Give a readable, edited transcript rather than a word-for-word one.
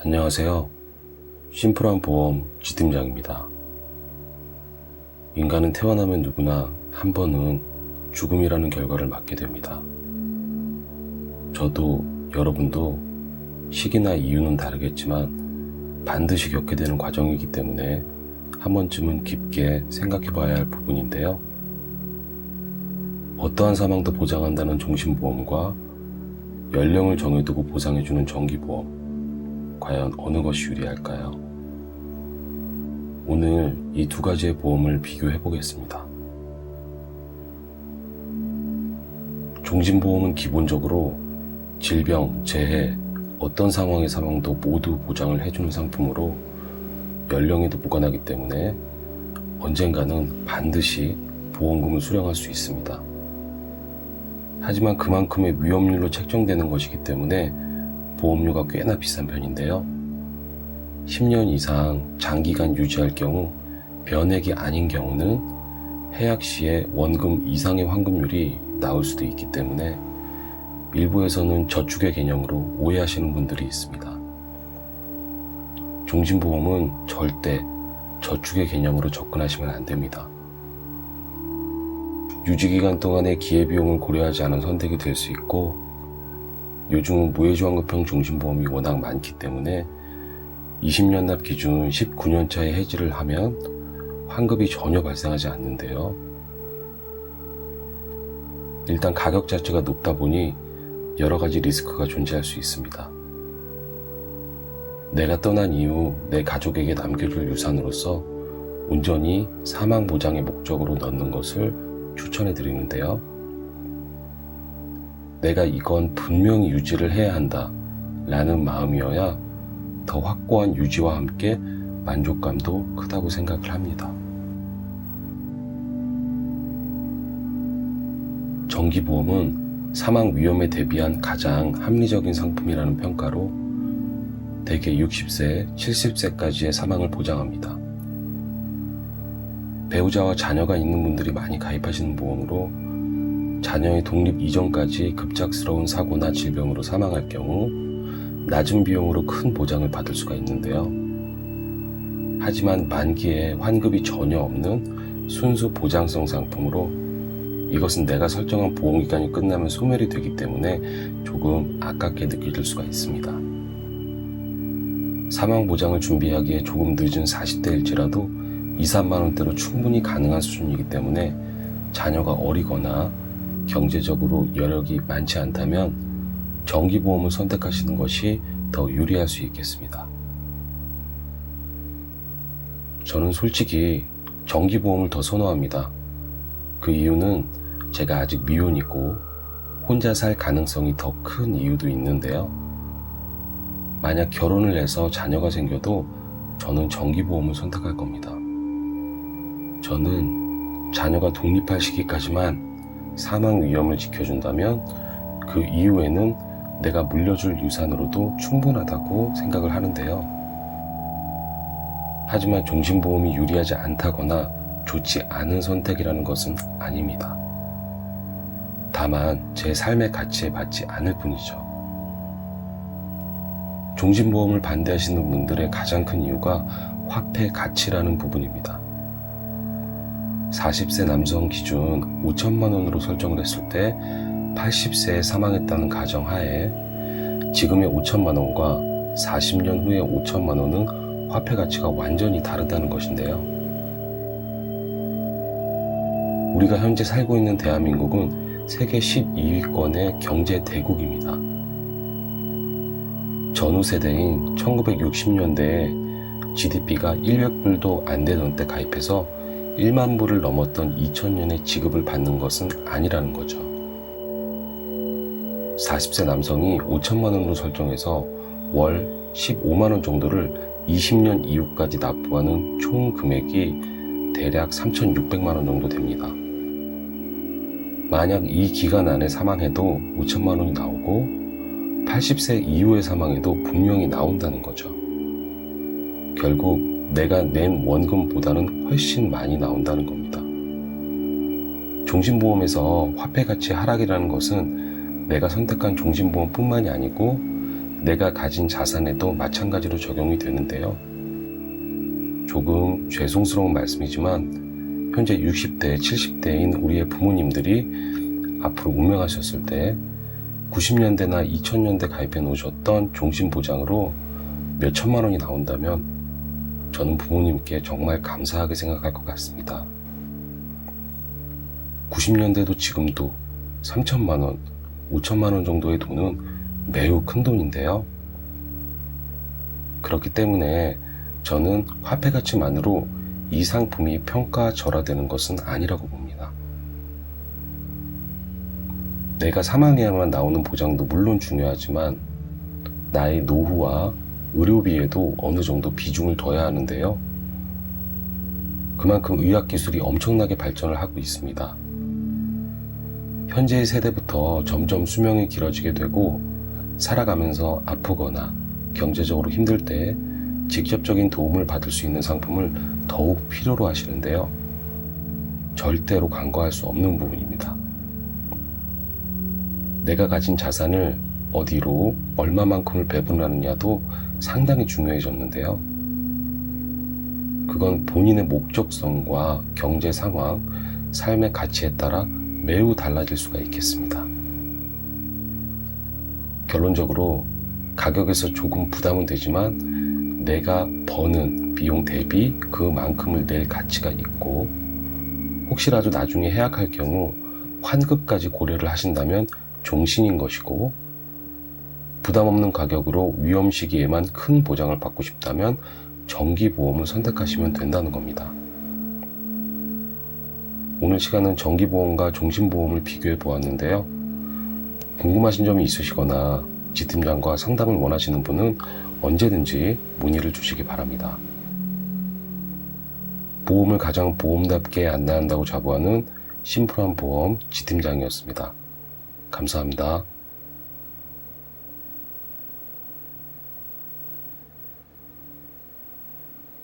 안녕하세요. 심플한 보험 지팀장입니다. 인간은 태어나면 누구나 한 번은 죽음이라는 결과를 맞게 됩니다. 저도 여러분도 시기나 이유는 다르겠지만 반드시 겪게 되는 과정이기 때문에 한 번쯤은 깊게 생각해 봐야 할 부분인데요. 어떠한 사망도 보장한다는 종신보험과 연령을 정해두고 보상해주는 정기보험, 과연 어느 것이 유리할까요? 오늘 이 두 가지의 보험을 비교해 보겠습니다. 종신보험은 기본적으로 질병, 재해, 어떤 상황의 사망도 모두 보장을 해주는 상품으로 연령에도 무관하기 때문에 언젠가는 반드시 보험금을 수령할 수 있습니다. 하지만 그만큼의 위험률로 책정되는 것이기 때문에 보험료가 꽤나 비싼 편인데요. 10년 이상 장기간 유지할 경우 변액이 아닌 경우는 해약 시에 원금 이상의 환급률이 나올 수도 있기 때문에 일부에서는 저축의 개념으로 오해하시는 분들이 있습니다. 종신보험은 절대 저축의 개념으로 접근하시면 안 됩니다. 유지기간 동안의 기회비용을 고려하지 않은 선택이 될 수 있고, 요즘은 무해지환급형 종신보험이 워낙 많기 때문에 20년 납 기준 19년 차에 해지를 하면 환급이 전혀 발생하지 않는데요. 일단 가격 자체가 높다 보니 여러 가지 리스크가 존재할 수 있습니다. 내가 떠난 이후 내 가족에게 남겨줄 유산으로서 온전히 사망 보장의 목적으로 넣는 것을 추천해 드리는데요. 내가 이건 분명히 유지를 해야 한다 라는 마음이어야 더 확고한 유지와 함께 만족감도 크다고 생각을 합니다. 정기보험은 사망 위험에 대비한 가장 합리적인 상품이라는 평가로 대개 60세, 70세까지의 사망을 보장합니다. 배우자와 자녀가 있는 분들이 많이 가입하시는 보험으로 자녀의 독립 이전까지 급작스러운 사고나 질병으로 사망할 경우 낮은 비용으로 큰 보장을 받을 수가 있는데요. 하지만 만기에 환급이 전혀 없는 순수 보장성 상품으로 이것은 내가 설정한 보험기간이 끝나면 소멸이 되기 때문에 조금 아깝게 느껴질 수가 있습니다. 사망보장을 준비하기에 조금 늦은 40대일지라도 2, 3만원대로 충분히 가능한 수준이기 때문에 자녀가 어리거나 경제적으로 여력이 많지 않다면 정기보험을 선택하시는 것이 더 유리할 수 있겠습니다. 저는 솔직히 정기보험을 더 선호합니다. 그 이유는 제가 아직 미혼이고 혼자 살 가능성이 더 큰 이유도 있는데요. 만약 결혼을 해서 자녀가 생겨도 저는 정기보험을 선택할 겁니다. 저는 자녀가 독립할 시기까지만 사망 위험을 지켜준다면 그 이후에는 내가 물려줄 유산으로도 충분하다고 생각을 하는데요. 하지만 종신보험이 유리하지 않다거나 좋지 않은 선택이라는 것은 아닙니다. 다만 제 삶의 가치에 맞지 않을 뿐이죠. 종신보험을 반대하시는 분들의 가장 큰 이유가 화폐 가치라는 부분입니다. 40세 남성 기준 5천만 원으로 설정을 했을 때 80세에 사망했다는 가정하에 지금의 5천만 원과 40년 후의 5천만 원은 화폐 가치가 완전히 다르다는 것인데요. 우리가 현재 살고 있는 대한민국은 세계 12위권의 경제 대국입니다. 전후 세대인 1960년대에 GDP가 100불도 안 되던 때 가입해서 1만 불을 넘었던 2000년에 지급을 받는 것은 아니라는 거죠. 40세 남성이 5천만 원으로 설정해서 월 15만 원 정도를 20년 이후까지 납부하는 총 금액이 대략 3,600만 원 정도 됩니다. 만약 이 기간 안에 사망해도 5천만 원이 나오고 80세 이후에 사망해도 분명히 나온다는 거죠. 결국 내가 낸 원금보다는 훨씬 많이 나온다는 겁니다. 종신보험에서 화폐 가치 하락이라는 것은 내가 선택한 종신보험뿐만이 아니고 내가 가진 자산에도 마찬가지로 적용이 되는데요. 조금 죄송스러운 말씀이지만 현재 60대, 70대인 우리의 부모님들이 앞으로 운명하셨을 때 90년대나 2000년대 가입해 놓으셨던 종신보장으로 몇 천만 원이 나온다면 저는 부모님께 정말 감사하게 생각할 것 같습니다. 90년대도 지금도 3천만 원, 5천만 원 정도의 돈은 매우 큰 돈인데요. 그렇기 때문에 저는 화폐 가치만으로 이 상품이 평가절하되는 것은 아니라고 봅니다. 내가 사망해야만 나오는 보장도 물론 중요하지만 나의 노후와 의료비에도 어느 정도 비중을 둬야 하는데요. 그만큼 의학기술이 엄청나게 발전을 하고 있습니다. 현재의 세대부터 점점 수명이 길어지게 되고 살아가면서 아프거나 경제적으로 힘들 때 직접적인 도움을 받을 수 있는 상품을 더욱 필요로 하시는데요. 절대로 간과할 수 없는 부분입니다. 내가 가진 자산을 어디로 얼마만큼을 배분하느냐도 상당히 중요해졌는데요. 그건 본인의 목적성과 경제 상황, 삶의 가치에 따라 매우 달라질 수가 있겠습니다. 결론적으로 가격에서 조금 부담은 되지만 내가 버는 비용 대비 그만큼을 낼 가치가 있고 혹시라도 나중에 해약할 경우 환급까지 고려를 하신다면 종신인 것이고 부담 없는 가격으로 위험 시기에만 큰 보장을 받고 싶다면 정기보험을 선택하시면 된다는 겁니다. 오늘 시간은 정기보험과 종신보험을 비교해 보았는데요. 궁금하신 점이 있으시거나 지팀장과 상담을 원하시는 분은 언제든지 문의를 주시기 바랍니다. 보험을 가장 보험답게 안내한다고 자부하는 심플한 보험 지팀장이었습니다. 감사합니다.